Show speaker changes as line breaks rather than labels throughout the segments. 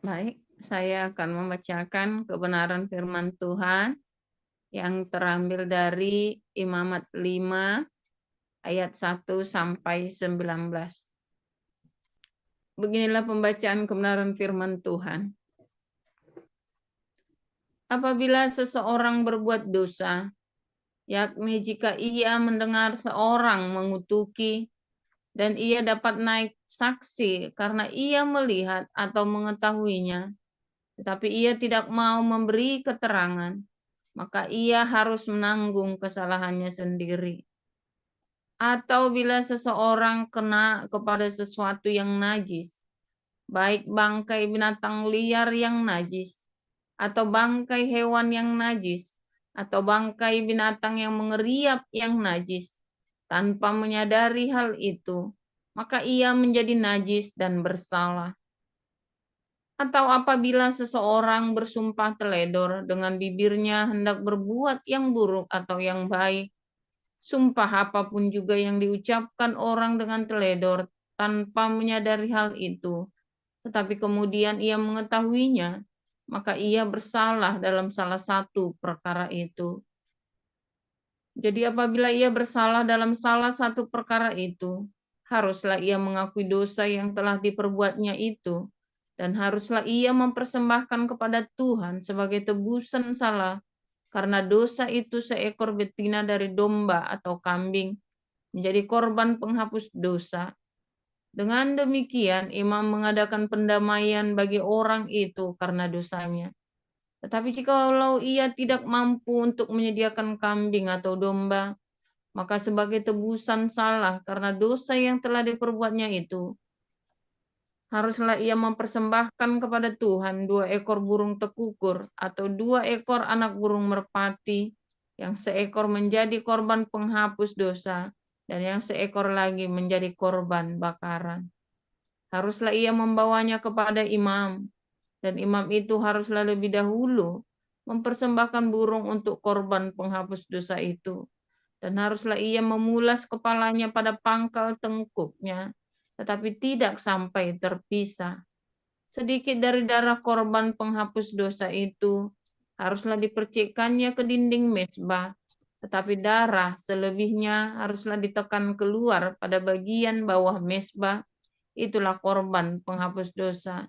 Baik, saya akan membacakan kebenaran firman Tuhan yang terambil dari Imamat 5 ayat 1 sampai 19. Beginilah pembacaan kebenaran firman Tuhan. Apabila seseorang berbuat dosa, yakni jika ia mendengar seorang mengutuki dan ia dapat naik saksi karena ia melihat atau mengetahuinya, tetapi ia tidak mau memberi keterangan, maka ia harus menanggung kesalahannya sendiri. Atau bila seseorang kena kepada sesuatu yang najis, baik bangkai binatang liar yang najis, atau bangkai hewan yang najis, atau bangkai binatang yang mengeriap yang najis, tanpa menyadari hal itu, maka ia menjadi najis dan bersalah. Atau apabila seseorang bersumpah teledor dengan bibirnya hendak berbuat yang buruk atau yang baik, sumpah apapun juga yang diucapkan orang dengan teledor tanpa menyadari hal itu, tetapi kemudian ia mengetahuinya, maka ia bersalah dalam salah satu perkara itu. Jadi apabila ia bersalah dalam salah satu perkara itu, haruslah ia mengakui dosa yang telah diperbuatnya itu, dan haruslah ia mempersembahkan kepada Tuhan sebagai tebusan salah, karena dosa itu seekor betina dari domba atau kambing, menjadi korban penghapus dosa. Dengan demikian, imam mengadakan pendamaian bagi orang itu karena dosanya. Tetapi jikalau ia tidak mampu untuk menyediakan kambing atau domba, maka sebagai tebusan salah karena dosa yang telah diperbuatnya itu, haruslah ia mempersembahkan kepada Tuhan 2 ekor burung tekukur atau 2 ekor anak burung merpati, yang seekor menjadi korban penghapus dosa, dan yang seekor lagi menjadi korban bakaran. Haruslah ia membawanya kepada imam, dan imam itu haruslah lebih dahulu mempersembahkan burung untuk korban penghapus dosa itu. Dan haruslah ia memulas kepalanya pada pangkal tengkuknya, tetapi tidak sampai terpisah. Sedikit dari darah korban penghapus dosa itu haruslah dipercikkannya ke dinding mezbah, tetapi darah selebihnya haruslah ditekan keluar pada bagian bawah mezbah. Itulah korban penghapus dosa.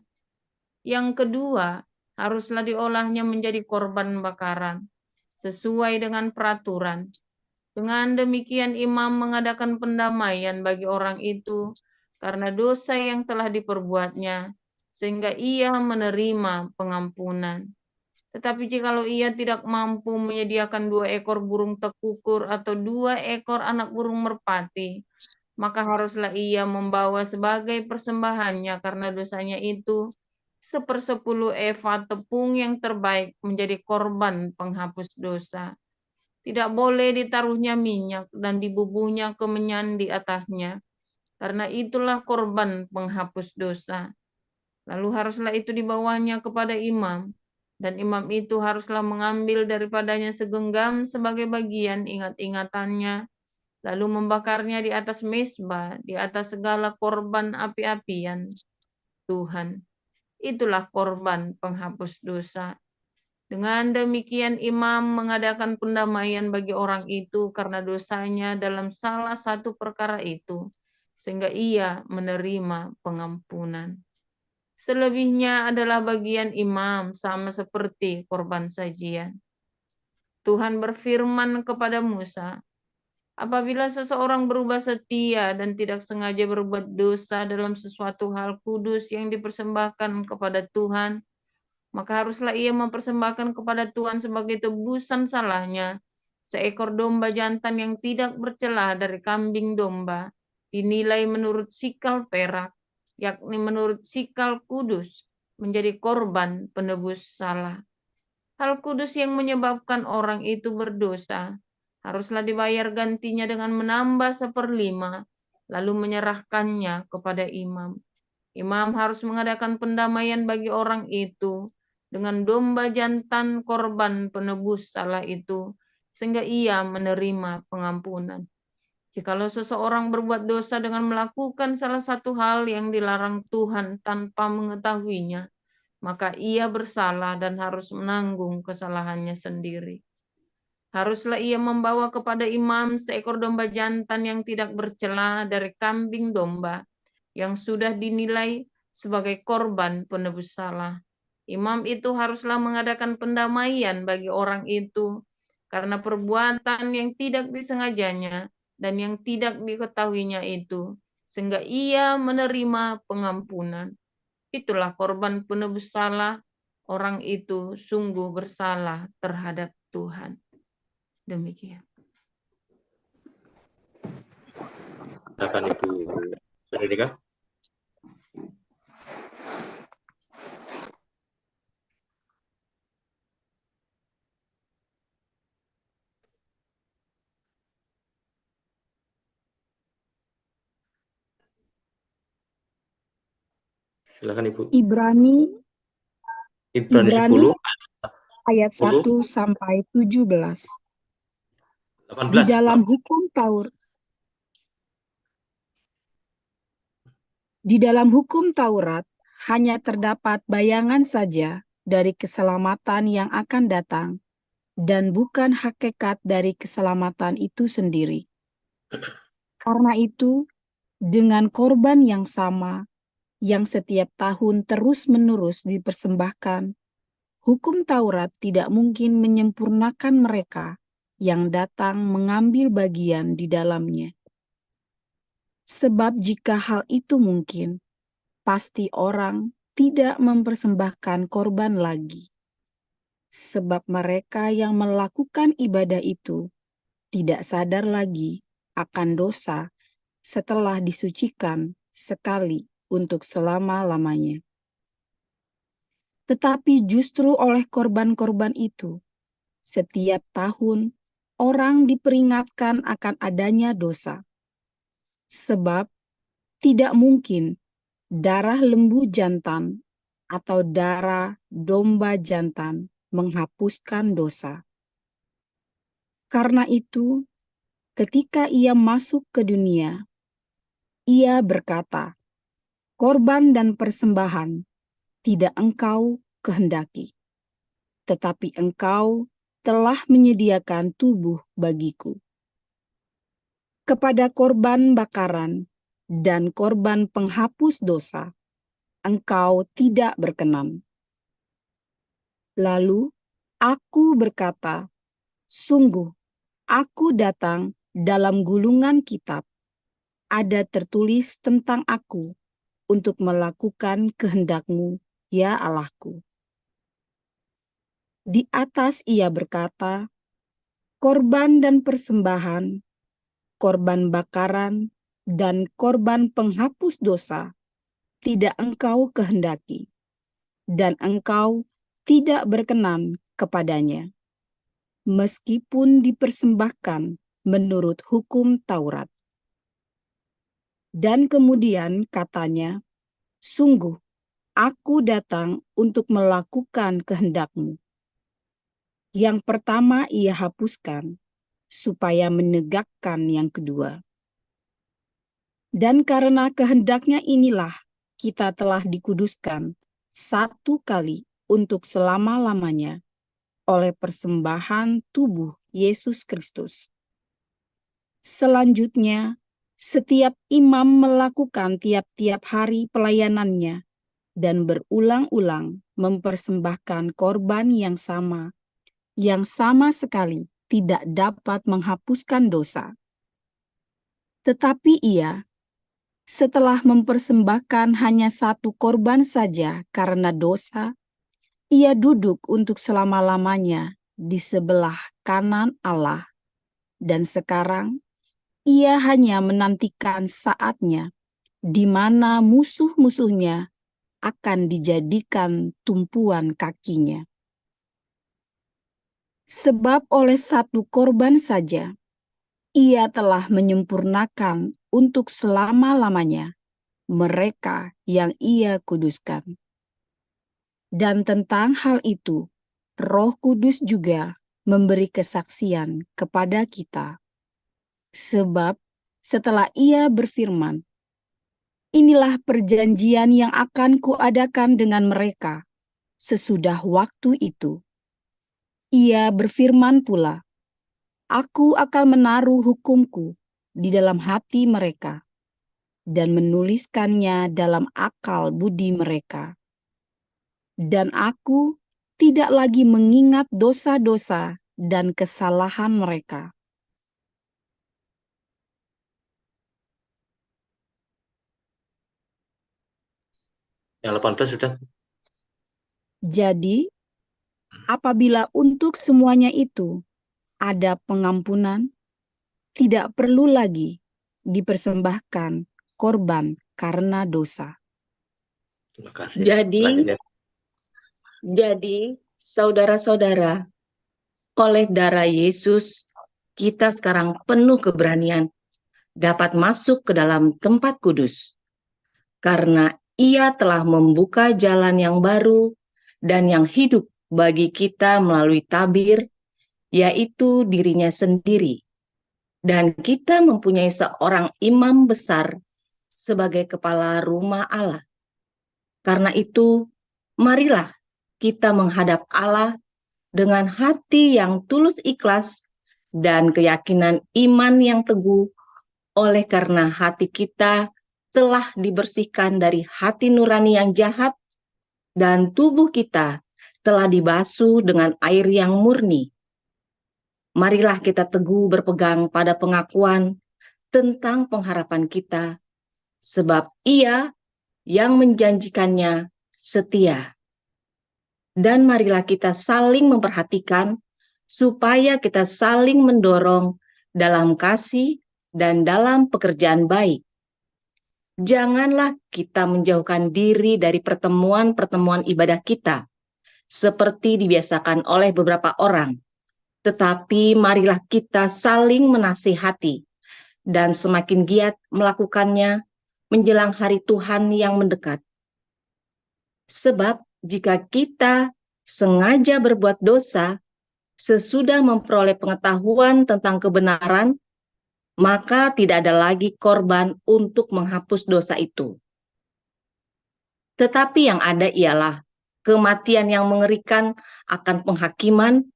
Yang kedua, haruslah diolahnya menjadi korban bakaran, sesuai dengan peraturan. Dengan demikian imam mengadakan pendamaian bagi orang itu karena dosa yang telah diperbuatnya, sehingga ia menerima pengampunan. Tetapi jikalau ia tidak mampu menyediakan 2 ekor burung tekukur atau 2 ekor anak burung merpati, maka haruslah ia membawa sebagai persembahannya karena dosanya itu 1/10 eva tepung yang terbaik menjadi korban penghapus dosa. Tidak boleh ditaruhnya minyak dan dibubuhnya kemenyan di atasnya, karena itulah korban penghapus dosa. Lalu haruslah itu dibawanya kepada imam, dan imam itu haruslah mengambil daripadanya segenggam sebagai bagian ingat-ingatannya, lalu membakarnya di atas mezbah, di atas segala korban api-apian Tuhan. Itulah korban penghapus dosa. Dengan demikian imam mengadakan pendamaian bagi orang itu karena dosanya dalam salah satu perkara itu, sehingga ia menerima pengampunan. Selebihnya adalah bagian imam sama seperti korban sajian. Tuhan berfirman kepada Musa, apabila seseorang berubah setia dan tidak sengaja berbuat dosa dalam sesuatu hal kudus yang dipersembahkan kepada Tuhan, maka haruslah ia mempersembahkan kepada Tuhan sebagai tebusan salahnya seekor domba jantan yang tidak bercelah dari kambing domba, dinilai menurut sikal perak, yakni menurut sikal kudus, menjadi korban penebus salah. Hal kudus yang menyebabkan orang itu berdosa haruslah dibayar gantinya dengan menambah 1/5, lalu menyerahkannya kepada imam. Imam harus mengadakan pendamaian bagi orang itu dengan domba jantan korban penebus salah itu, sehingga ia menerima pengampunan. Jikalau seseorang berbuat dosa dengan melakukan salah satu hal yang dilarang Tuhan tanpa mengetahuinya, maka ia bersalah dan harus menanggung kesalahannya sendiri. Haruslah ia membawa kepada imam seekor domba jantan yang tidak bercela dari kambing domba yang sudah dinilai sebagai korban penebus salah. Imam itu haruslah mengadakan pendamaian bagi orang itu karena perbuatan yang tidak disengajanya dan yang tidak diketahuinya itu, sehingga ia menerima pengampunan. Itulah korban penebus salah. Orang itu sungguh bersalah terhadap Tuhan. Demikian.
Silakan Ibu Fredrika. Silakan Ibu.
Ibrani
10
ayat 1
10,
sampai 17.
18.
Di dalam hukum Taurat, hanya terdapat bayangan saja dari keselamatan yang akan datang dan bukan hakikat dari keselamatan itu sendiri. Karena itu, dengan korban yang sama yang setiap tahun terus-menerus dipersembahkan, hukum Taurat tidak mungkin menyempurnakan mereka yang datang mengambil bagian di dalamnya. Sebab jika hal itu mungkin, pasti orang tidak mempersembahkan korban lagi. Sebab mereka yang melakukan ibadah itu tidak sadar lagi akan dosa setelah disucikan sekali untuk selama-lamanya. Tetapi justru oleh korban-korban itu, setiap tahun orang diperingatkan akan adanya dosa. Sebab tidak mungkin darah lembu jantan atau darah domba jantan menghapuskan dosa. Karena itu, ketika ia masuk ke dunia, ia berkata, "Korban dan persembahan tidak engkau kehendaki, tetapi engkau telah menyediakan tubuh bagiku. Kepada korban bakaran dan korban penghapus dosa, engkau tidak berkenan." Lalu aku berkata, "Sungguh, aku datang dalam gulungan kitab. Ada tertulis tentang aku untuk melakukan kehendak-Mu, ya Allahku." Di atas ia berkata, "Korban dan persembahan, korban bakaran, dan korban penghapus dosa tidak engkau kehendaki, dan engkau tidak berkenan kepadanya, meskipun dipersembahkan menurut hukum Taurat." Dan kemudian katanya, "Sungguh, aku datang untuk melakukan kehendak-Mu." Yang pertama ia hapuskan, supaya menegakkan yang kedua. Dan karena kehendaknya inilah kita telah dikuduskan satu kali untuk selama-lamanya oleh persembahan tubuh Yesus Kristus. Selanjutnya, setiap imam melakukan tiap-tiap hari pelayanannya dan berulang-ulang mempersembahkan korban yang sama sekali tidak dapat menghapuskan dosa. Tetapi ia, setelah mempersembahkan hanya satu korban saja karena dosa, ia duduk untuk selama-lamanya di sebelah kanan Allah. Dan sekarang, ia hanya menantikan saatnya di mana musuh-musuhnya akan dijadikan tumpuan kakinya. Sebab oleh satu korban saja, ia telah menyempurnakan untuk selama-lamanya mereka yang ia kuduskan. Dan tentang hal itu, Roh Kudus juga memberi kesaksian kepada kita. Sebab setelah ia berfirman, "Inilah perjanjian yang akan kuadakan dengan mereka sesudah waktu itu. Ia berfirman pula, Aku akan menaruh hukumku di dalam hati mereka dan menuliskannya dalam akal budi mereka. Dan aku tidak lagi mengingat dosa-dosa dan kesalahan mereka.
Yang 18 sudah.
Jadi, apabila untuk semuanya itu ada pengampunan, tidak perlu lagi dipersembahkan korban karena dosa.
Terima kasih.
Jadi,
Selanjutnya.
saudara-saudara, oleh darah Yesus, kita sekarang penuh keberanian dapat masuk ke dalam tempat kudus. Karena Ia telah membuka jalan yang baru dan yang hidup bagi kita melalui tabir, yaitu dirinya sendiri. Dan kita mempunyai seorang imam besar sebagai kepala rumah Allah. Karena itu, marilah kita menghadap Allah dengan hati yang tulus ikhlas dan keyakinan iman yang teguh, oleh karena hati kita telah dibersihkan dari hati nurani yang jahat dan tubuh kita telah dibasuh dengan air yang murni. Marilah kita teguh berpegang pada pengakuan tentang pengharapan kita, sebab Ia yang menjanjikannya setia. Dan marilah kita saling memperhatikan supaya kita saling mendorong dalam kasih dan dalam pekerjaan baik. Janganlah kita menjauhkan diri dari pertemuan-pertemuan ibadah kita, seperti dibiasakan oleh beberapa orang. Tetapi marilah kita saling menasihati dan semakin giat melakukannya menjelang hari Tuhan yang mendekat. Sebab jika kita sengaja berbuat dosa sesudah memperoleh pengetahuan tentang kebenaran, maka tidak ada lagi korban untuk menghapus dosa itu. Tetapi yang ada ialah kematian yang mengerikan akan penghakiman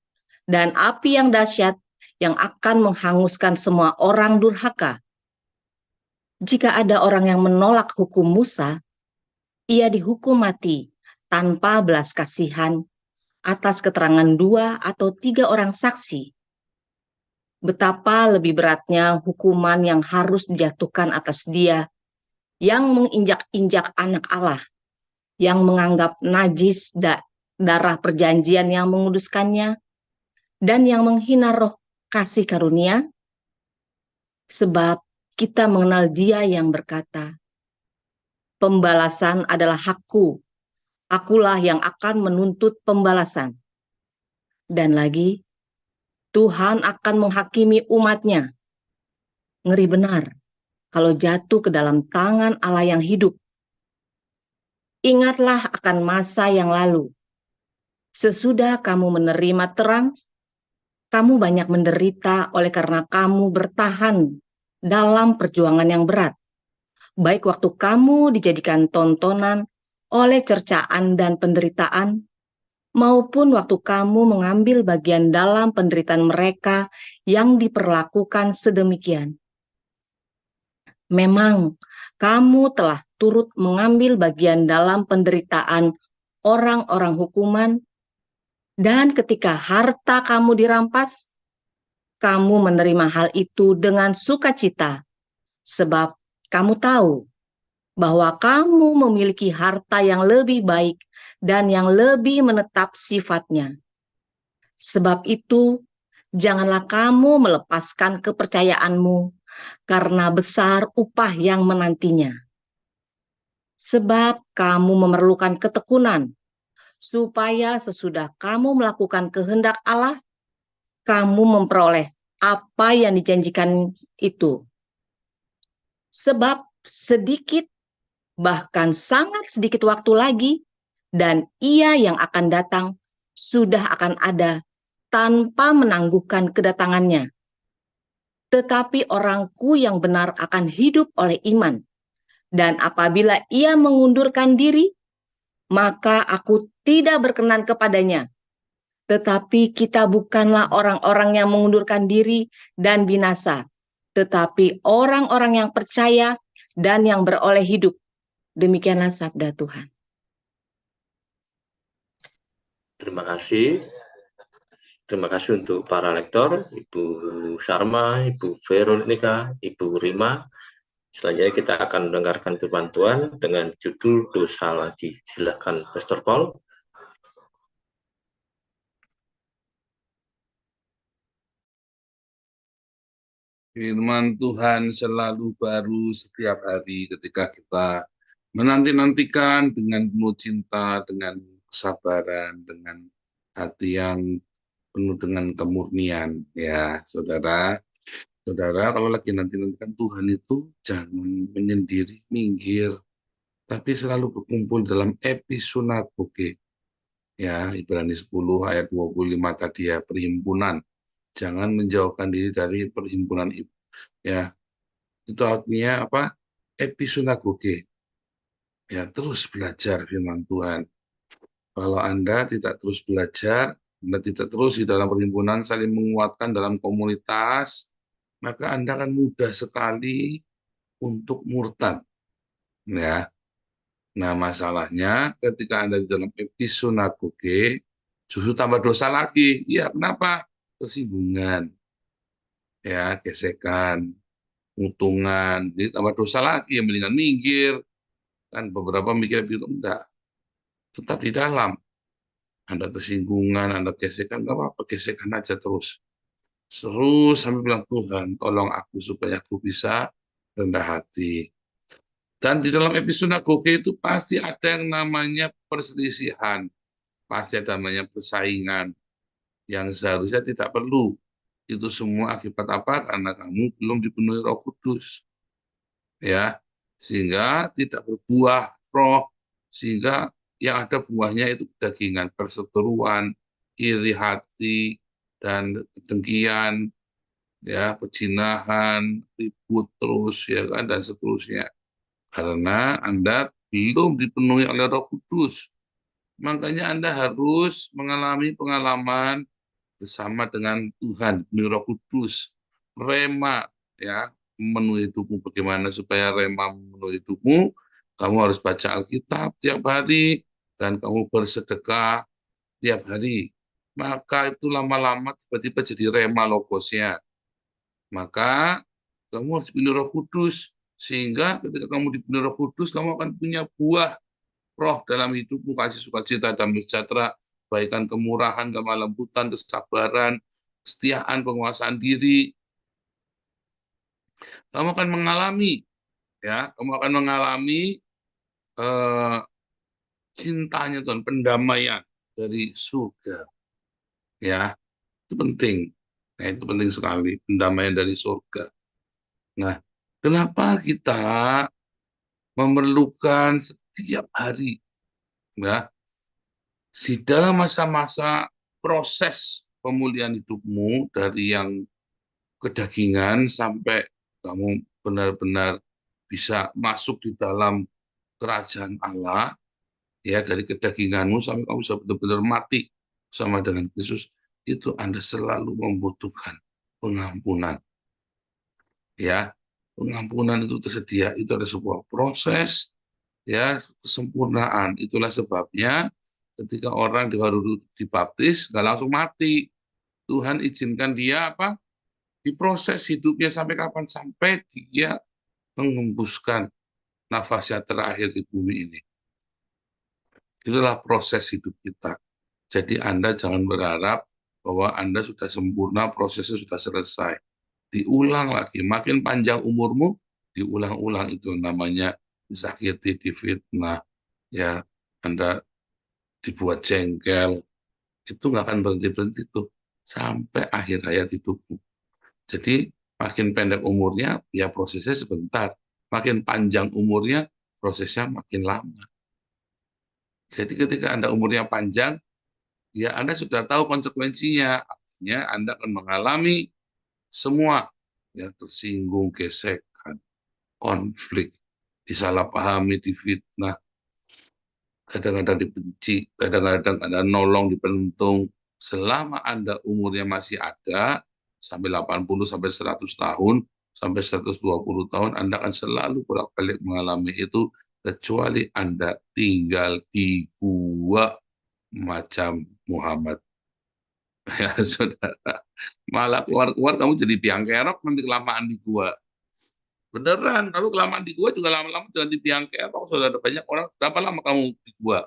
dan api yang dahsyat yang akan menghanguskan semua orang durhaka. Jika ada orang yang menolak hukum Musa, ia dihukum mati tanpa belas kasihan atas keterangan 2 atau 3 orang saksi. Betapa lebih beratnya hukuman yang harus dijatuhkan atas dia yang menginjak-injak anak Allah, yang menganggap najis darah perjanjian yang menguduskannya, dan yang menghina roh kasih karunia. Sebab kita mengenal Dia yang berkata, "Pembalasan adalah hakku, akulah yang akan menuntut pembalasan." Dan lagi, Tuhan akan menghakimi umat-Nya. Ngeri benar kalau jatuh ke dalam tangan Allah yang hidup. Ingatlah akan masa yang lalu. Sesudah kamu menerima terang, kamu banyak menderita oleh karena kamu bertahan dalam perjuangan yang berat. Baik waktu kamu dijadikan tontonan oleh cercaan dan penderitaan, maupun waktu kamu mengambil bagian dalam penderitaan mereka yang diperlakukan sedemikian. Memang kamu telah turut mengambil bagian dalam penderitaan orang-orang hukuman, dan ketika harta kamu dirampas, kamu menerima hal itu dengan sukacita, sebab kamu tahu bahwa kamu memiliki harta yang lebih baik dan yang lebih menetap sifatnya. Sebab itu, janganlah kamu melepaskan kepercayaanmu, karena besar upah yang menantinya. Sebab kamu memerlukan ketekunan, supaya sesudah kamu melakukan kehendak Allah, kamu memperoleh apa yang dijanjikan itu. Sebab sedikit, bahkan sangat sedikit waktu lagi, dan Ia yang akan datang sudah akan ada tanpa menangguhkan kedatangannya. Tetapi orangku yang benar akan hidup oleh iman, dan apabila ia mengundurkan diri, maka aku tidak berkenan kepadanya. Tetapi kita bukanlah orang-orang yang mengundurkan diri dan binasa, tetapi orang-orang yang percaya dan yang beroleh hidup. Demikianlah sabda Tuhan.
Terima kasih. Terima kasih untuk para lektor, Ibu Sharma, Ibu Veronica, Ibu Rima. Selanjutnya kita akan mendengarkan firman Tuhan dengan judul Dosa Lagi. Silakan, Pastor Paul.
Firman Tuhan selalu baru setiap hari ketika kita menanti-nantikan dengan penuh cinta, dengan kesabaran, dengan hati yang penuh dengan kemurnian. Ya, saudara, kalau lagi nanti-nantikan Tuhan itu jangan menyendiri, minggir, tapi selalu berkumpul dalam episinagoge. Ya, Ibrani 10 ayat 25 tadi ya, perhimpunan. Jangan menjauhkan diri dari perhimpunan ya. Itu artinya apa? Episinagoge. Ya, terus belajar firman Tuhan. Kalau Anda tidak terus belajar, Anda tidak terus di dalam perhimpunan saling menguatkan dalam komunitas, maka Anda akan mudah sekali untuk murtad. Ya. Nah, masalahnya ketika Anda di dalam episinagoge, justru tambah dosa lagi. Ya, kenapa? Kesinggungan, ya, gesekan, utungan, jadi tambah dosa lagi, yang mendingan minggir. Kan beberapa mikir begitu, enggak, tetap di dalam. Anda tersinggungan, Anda gesekan, enggak apa-apa, gesekan aja terus. Terus sampai bilang, Tuhan, tolong aku supaya aku bisa rendah hati. Dan di dalam episinagoge itu pasti ada yang namanya perselisihan, pasti ada namanya persaingan, yang seharusnya tidak perlu. Itu semua akibat apa? Karena kamu belum dipenuhi Roh Kudus. Ya, sehingga tidak berbuah roh, sehingga yang ada buahnya itu kedagingan, perseteruan, iri hati, dan kedengkian, ya, perzinahan, ribut terus, ya kan, dan seterusnya. Karena Anda belum dipenuhi oleh Roh Kudus. Makanya Anda harus mengalami pengalaman bersama dengan Tuhan, Roh Kudus, rema, ya, memenuhi hidupmu. Bagaimana supaya rema memenuhi hidupmu? Kamu harus baca Alkitab tiap hari, dan kamu bersedekah tiap hari. Maka itu lama-lama tiba-tiba jadi rema logosnya. Maka kamu harus dipenuhi Roh Kudus, sehingga ketika kamu dipenuhi Roh Kudus, kamu akan punya buah roh dalam hidupmu, kasih sukacita, damai sejahtera, kebaikan, kemurahan, kelemah lembutan, kesabaran, kesetiaan, penguasaan diri. Kamu akan mengalami, ya, kamu akan mengalami cintanya Tuhan, pendamaian dari surga. Ya, itu penting. Nah, itu penting sekali, pendamaian dari surga. Nah, kenapa kita memerlukan setiap hari, ya, di dalam masa-masa proses pemulihan hidupmu dari yang kedagingan sampai kamu benar-benar bisa masuk di dalam kerajaan Allah, ya, dari kedaginganmu sampai kamu bisa benar-benar mati sama dengan Yesus, itu Anda selalu membutuhkan pengampunan. Ya, pengampunan itu tersedia, itu ada sebuah proses, ya, kesempurnaan. Itulah sebabnya ketika orang baru dibaptis nggak langsung mati. Tuhan izinkan dia apa? Diproses hidupnya sampai kapan? Sampai dia mengembuskan nafasnya terakhir di bumi ini. Itulah proses hidup kita. Jadi Anda jangan berharap bahwa Anda sudah sempurna, prosesnya sudah selesai. Diulang lagi, makin panjang umurmu, diulang-ulang. Itu namanya disakiti, difitnah, ya, Anda dibuat jengkel, itu nggak akan berhenti-berhenti tuh sampai akhir hayat hidupmu. Jadi makin pendek umurnya, ya prosesnya sebentar. Makin panjang umurnya, prosesnya makin lama. Jadi ketika Anda umurnya panjang, ya Anda sudah tahu konsekuensinya. Artinya Anda akan mengalami semua, ya, tersinggung, gesekan, konflik, disalahpahami, difitnah, kadang-kadang dibenci, kadang-kadang Anda nolong, dipentung. Selama Anda umurnya masih ada, sampai 80, sampai 100 tahun, sampai 120 tahun, Anda akan selalu bolak-balik mengalami itu, kecuali Anda tinggal di gua macam Muhammad. Ya, saudara. Malah keluar-keluar kamu jadi biang kerok nanti kelamaan di gua. Beneran, kalau kelamaan di gua juga lama-lama jangan di biang kerok, saudara. Banyak orang, berapa lama kamu di gua?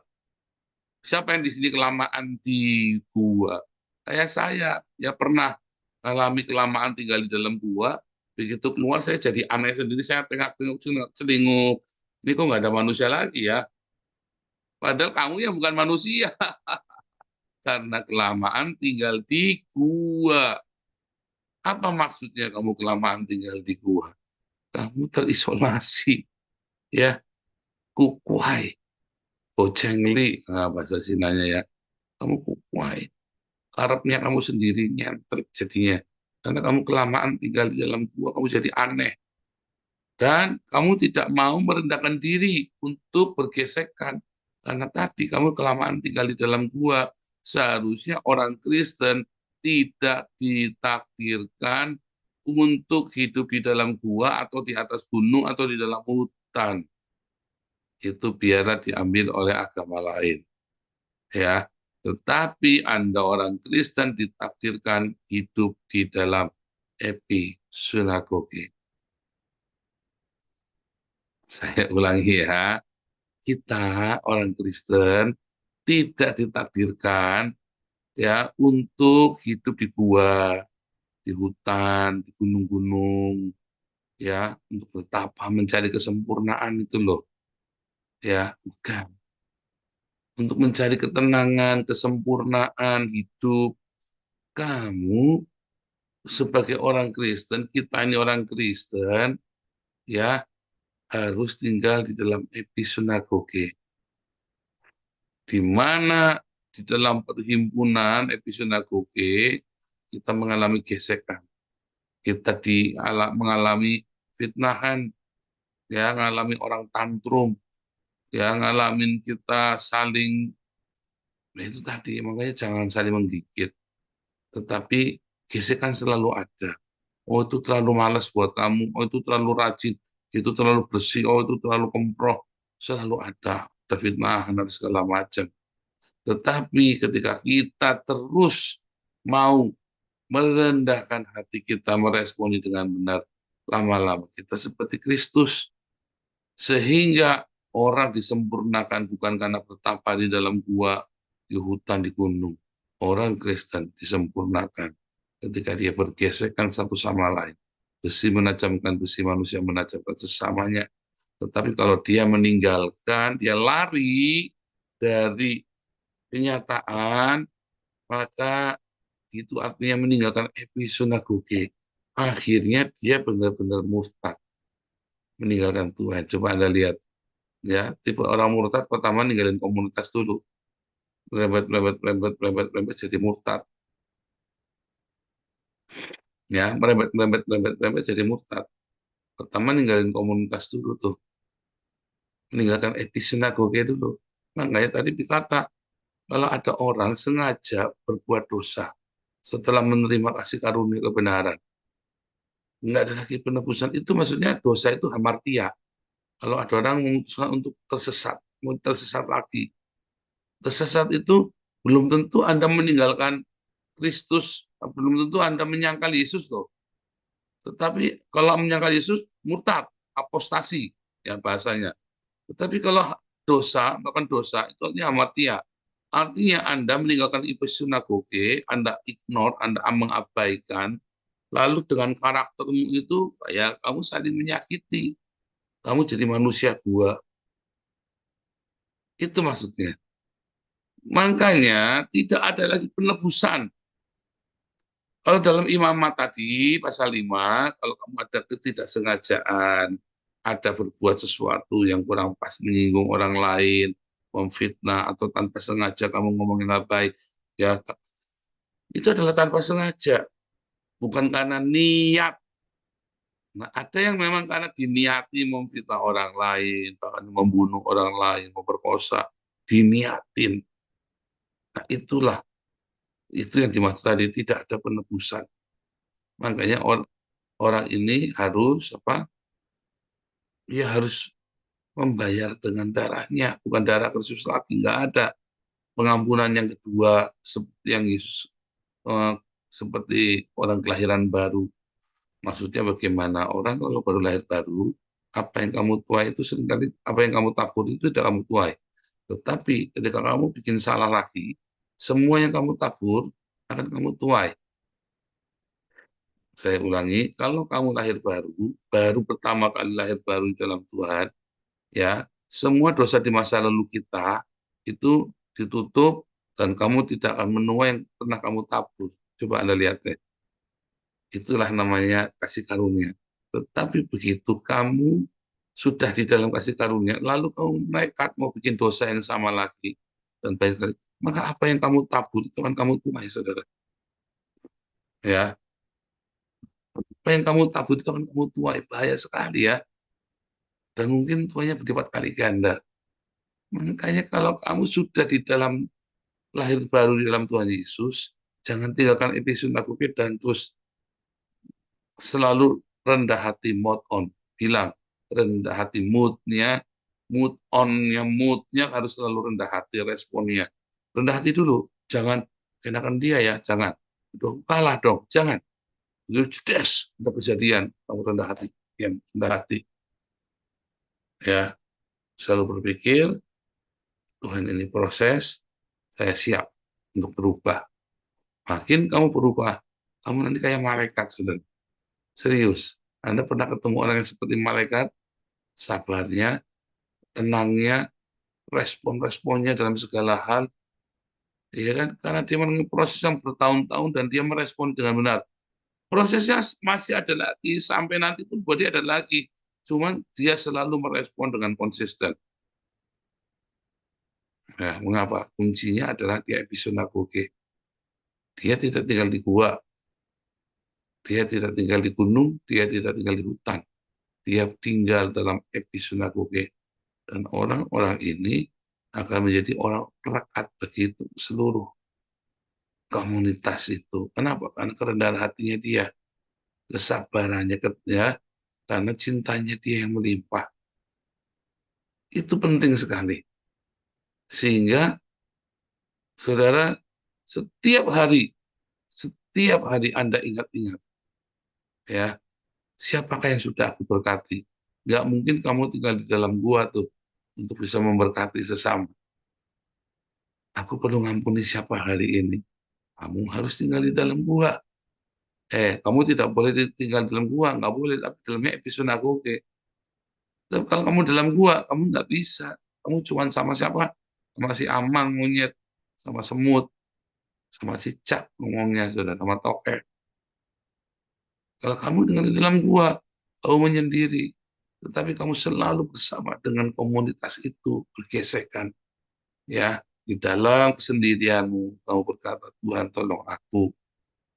Siapa yang di sini kelamaan di gua? Kayak saya, ya pernah alami kelamaan tinggal di dalam gua. Begitu keluar saya jadi aneh sendiri, saya tengok-tengok celinguk. Ini kok nggak ada manusia lagi ya? Padahal kamu yang bukan manusia karena kelamaan tinggal di gua. Apa maksudnya kamu kelamaan tinggal di gua? Kamu terisolasi, ya, kukuai, bojengli, nah, bahasa Sinanya ya. Kamu kukuai. Karepnya kamu sendiri nyentrik jadinya. Karena kamu kelamaan tinggal di dalam gua, kamu jadi aneh. Dan kamu tidak mau merendahkan diri untuk bergesekan. Karena tadi kamu kelamaan tinggal di dalam gua. Seharusnya orang Kristen tidak ditakdirkan untuk hidup di dalam gua atau di atas gunung atau di dalam hutan. Itu biarlah diambil oleh agama lain. Ya, tetapi Anda orang Kristen ditakdirkan hidup di dalam episinagoge. Saya ulangi ya, kita orang Kristen tidak ditakdirkan ya untuk hidup di gua, di hutan, di gunung-gunung, ya untuk bertapa mencari kesempurnaan itu loh, ya bukan. Untuk mencari ketenangan, kesempurnaan hidup, kamu sebagai orang Kristen, kita ini orang Kristen, ya harus tinggal di dalam episinagoge, di mana di dalam perhimpunan episinagoge kita mengalami gesekan, kita mengalami fitnahan, ya mengalami orang tantrum, ya ngalamin kita saling, nah itu tadi makanya jangan saling menggigit, tetapi gesekan selalu ada. Oh itu terlalu malas buat kamu, oh itu terlalu rajin, itu terlalu bersih, oh itu terlalu kemproh, selalu ada fitnah dan segala macam. Tetapi ketika kita terus mau merendahkan hati kita, meresponi dengan benar, lama-lama kita seperti Kristus, sehingga orang disempurnakan bukan karena bertapa di dalam gua, di hutan, di gunung. Orang Kristen disempurnakan ketika dia bergesekan satu sama lain. Besi menajamkan besi, manusia menajamkan sesamanya. Tetapi kalau dia meninggalkan, dia lari dari kenyataan, maka itu artinya meninggalkan episinagoge. Akhirnya dia benar-benar murtad, meninggalkan Tuhan. Coba Anda lihat, ya tipe orang murtad pertama ninggalin komunitas dulu, merembet jadi murtad, ya merembet jadi murtad. Pertama ninggalin komunitas dulu tuh, meninggalkan episinagoge dulu. Makanya tadi dikata kalau ada orang sengaja berbuat dosa setelah menerima kasih karunia kebenaran, nggak ada lagi penebusan, itu maksudnya dosa itu hamartia. Kalau ada orang memutuskan untuk tersesat, mau tersesat lagi, tersesat itu belum tentu Anda meninggalkan Kristus, belum tentu Anda menyangkal Yesus loh. Tetapi kalau menyangkal Yesus, murtad, apostasi, ya bahasanya. Tetapi kalau dosa, bahkan dosa, itu artinya hamartia. Artinya Anda meninggalkan episinagoge, Anda ignore, Anda mengabaikan, lalu dengan karaktermu itu, ya kamu saling menyakiti. Kamu jadi manusia gua. Itu maksudnya. Makanya tidak ada lagi penebusan. Kalau dalam imamat tadi, pasal 5, kalau kamu ada ketidaksengajaan, ada berbuat sesuatu yang kurang pas, menyinggung orang lain, memfitnah, atau tanpa sengaja kamu ngomongin nggak baik, ya itu adalah tanpa sengaja, bukan karena niat. Nah, ada yang memang karena diniati memfitnah orang lain, bahkan membunuh orang lain, memperkosa. diniatin. Nah, itu yang dimaksud tadi, tidak ada penebusan. Makanya orang ini harus dia harus membayar dengan darahnya, bukan darah Kristus lagi, nggak ada pengampunan yang kedua seperti yang Yesus seperti orang kelahiran baru. Maksudnya bagaimana orang kalau baru lahir baru, apa yang kamu tuai itu seringkali, apa yang kamu tabur itu tidak kamu tuai. Tetapi ketika kamu bikin salah lagi, semua yang kamu tabur akan kamu tuai. Saya ulangi, kalau kamu lahir baru pertama kali lahir baru dalam Tuhan, ya, semua dosa di masa lalu kita itu ditutup dan kamu tidak akan menuai yang pernah kamu tabur. Coba Anda lihat deh. Itulah namanya kasih karunia. Tetapi begitu kamu sudah di dalam kasih karunia, lalu kamu nekat mau bikin dosa yang sama lagi dan baik sekali, maka apa yang kamu tabur itu akan kamu tuai, saudara. Ya, apa yang kamu tabur itu akan kamu tuai, bahaya sekali ya. Dan mungkin tuanya berlipat kali ganda. Makanya kalau kamu sudah di dalam lahir baru di dalam Tuhan Yesus, jangan tinggalkan episode dan terus selalu rendah hati, mode on. Bilang rendah hati, moodnya harus selalu rendah hati, responnya. Rendah hati dulu, jangan kenakan dia ya, jangan. Udah kalah dong, jangan. Itu jedes, ada kejadian, kamu rendah hati, yang rendah hati. Ya, selalu berpikir, Tuhan ini proses, saya siap untuk berubah. Makin kamu berubah, kamu nanti kayak malaikat, saudara. Serius, Anda pernah ketemu orang yang seperti malaikat? Sabarnya, tenangnya, respon-responnya dalam segala hal, ya kan? Karena dia mengalami proses yang bertahun-tahun dan dia merespon dengan benar. Prosesnya masih ada lagi, sampai nanti pun bodi ada lagi. Cuman dia selalu merespon dengan konsisten. Nah, mengapa? Kuncinya adalah dia episinagoge. Dia tidak tinggal di gua, dia tidak tinggal di gunung, dia tidak tinggal di hutan. Dia tinggal dalam episinagoge. Dan orang-orang ini akan menjadi orang perekat begitu seluruh komunitas itu. Kenapa? Karena kerendahan hatinya dia, kesabarannya, ya, karena cintanya dia yang melimpah. Itu penting sekali. Sehingga, saudara, setiap hari Anda ingat-ingat, ya, siapakah yang sudah aku berkati? Nggak mungkin kamu tinggal di dalam gua tuh untuk bisa memberkati sesama. Aku perlu ngampuni siapa hari ini? Kamu harus tinggal di dalam gua. Kamu tidak boleh tinggal di dalam gua, nggak boleh. Tapi dalamnya episode aku, oke. Tapi kalau kamu dalam gua, kamu nggak bisa. Kamu cuma sama siapa? Sama si amang, monyet, sama semut, sama cicak ngomongnya, saudara, sama tokek. Kalau kamu tinggal di dalam gua, kamu menyendiri. Tetapi kamu selalu bersama dengan komunitas itu, bergesekan. Ya, di dalam kesendirianmu, kamu berkata, Tuhan tolong aku,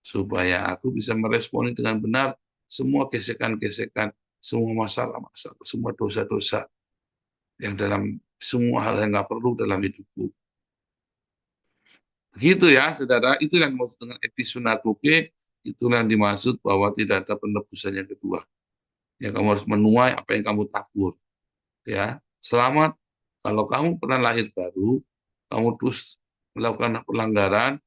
supaya aku bisa meresponi dengan benar semua gesekan-gesekan, semua masalah-masalah, semua dosa-dosa yang dalam semua hal yang nggak perlu dalam hidupku. Begitu ya, saudara. Itu yang dimaksud dengan episinagoge, itulah yang dimaksud bahwa tidak ada penebusan yang kedua. Ya, kamu harus menuai apa yang kamu tabur. Ya, selamat. Kalau kamu pernah lahir baru, kamu terus melakukan pelanggaran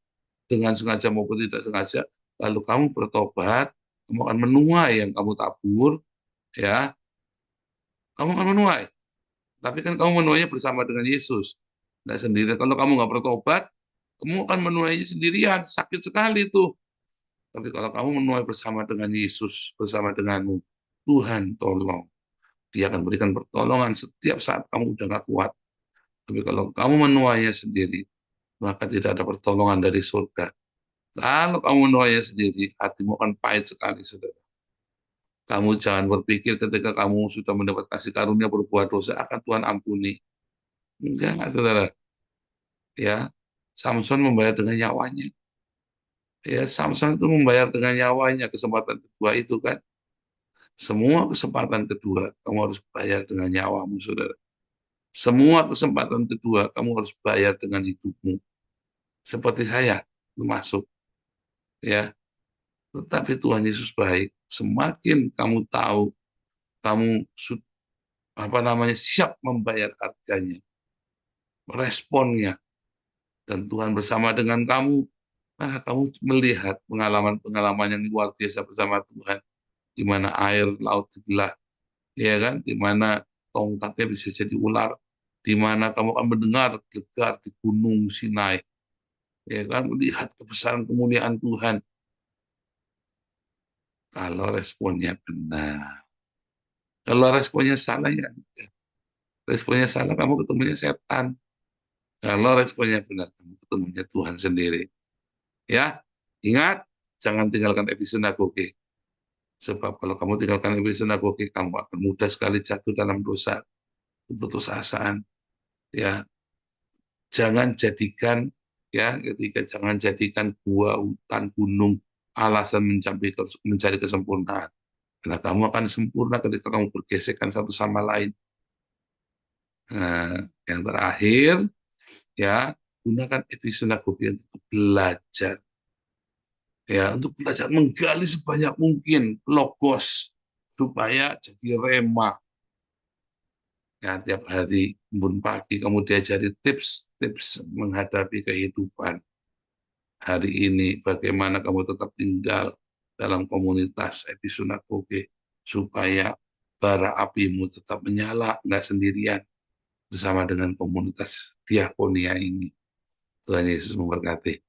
dengan sengaja maupun tidak sengaja, lalu kamu bertobat, kamu akan menuai yang kamu tabur, ya, kamu akan menuai. Tapi kan kamu menuainya bersama dengan Yesus, nggak sendiri. Kalau kamu nggak bertobat, kamu akan menuainya sendirian, sakit sekali itu. Tapi kalau kamu menuai bersama dengan Yesus, bersama denganmu, Tuhan tolong. Dia akan berikan pertolongan setiap saat kamu udah nggak kuat. Tapi kalau kamu menuainya sendiri, maka tidak ada pertolongan dari surga. Kalau kamu menuainya sendiri, hatimu akan pahit sekali, saudara. Kamu jangan berpikir ketika kamu sudah mendapat kasih karunia berbuat dosa, akan Tuhan ampuni. Enggak, saudara. Ya, Samson membayar dengan nyawanya. Ya, Samson itu membayar dengan nyawanya kesempatan kedua itu kan. Semua kesempatan kedua, kamu harus bayar dengan nyawamu, saudara. Semua kesempatan kedua kamu harus bayar dengan hidupmu. Seperti saya termasuk, ya. Tetapi Tuhan Yesus baik. Semakin kamu tahu, kamu siap membayar harganya, responnya, dan Tuhan bersama dengan kamu, maka kamu melihat pengalaman-pengalaman yang luar biasa bersama Tuhan, di mana air laut dibelah, ya kan, di mana tongkatnya bisa jadi ular, di mana kamu akan mendengar gegar di Gunung Sinai, ya kan, melihat kebesaran kemuliaan Tuhan. Kalau responnya benar, kalau responnya salah ya, responnya salah kamu ketemunya setan. Kalau responnya benar, kamu ketemunya Tuhan sendiri. Ya, ingat, jangan tinggalkan episunagoge. Sebab kalau kamu tinggalkan episunagoge, kamu akan mudah sekali jatuh dalam dosa, keputusasaan. Ya, jangan jadikan jangan jadikan gua, hutan, gunung alasan mencari kesempurnaan. Karena kamu akan sempurna ketika kamu bergesekan satu sama lain. Nah, yang terakhir, ya, gunakan episunagoge untuk belajar. Ya, untuk belajar menggali sebanyak mungkin logos supaya jadi rema. Ya, tiap hari embun pagi kamu diajari tips-tips menghadapi kehidupan. Hari ini bagaimana kamu tetap tinggal dalam komunitas episunagoge supaya bara apimu tetap menyala, nggak sendirian, bersama dengan komunitas diakonia ini. Tuhan Yesus memberkati.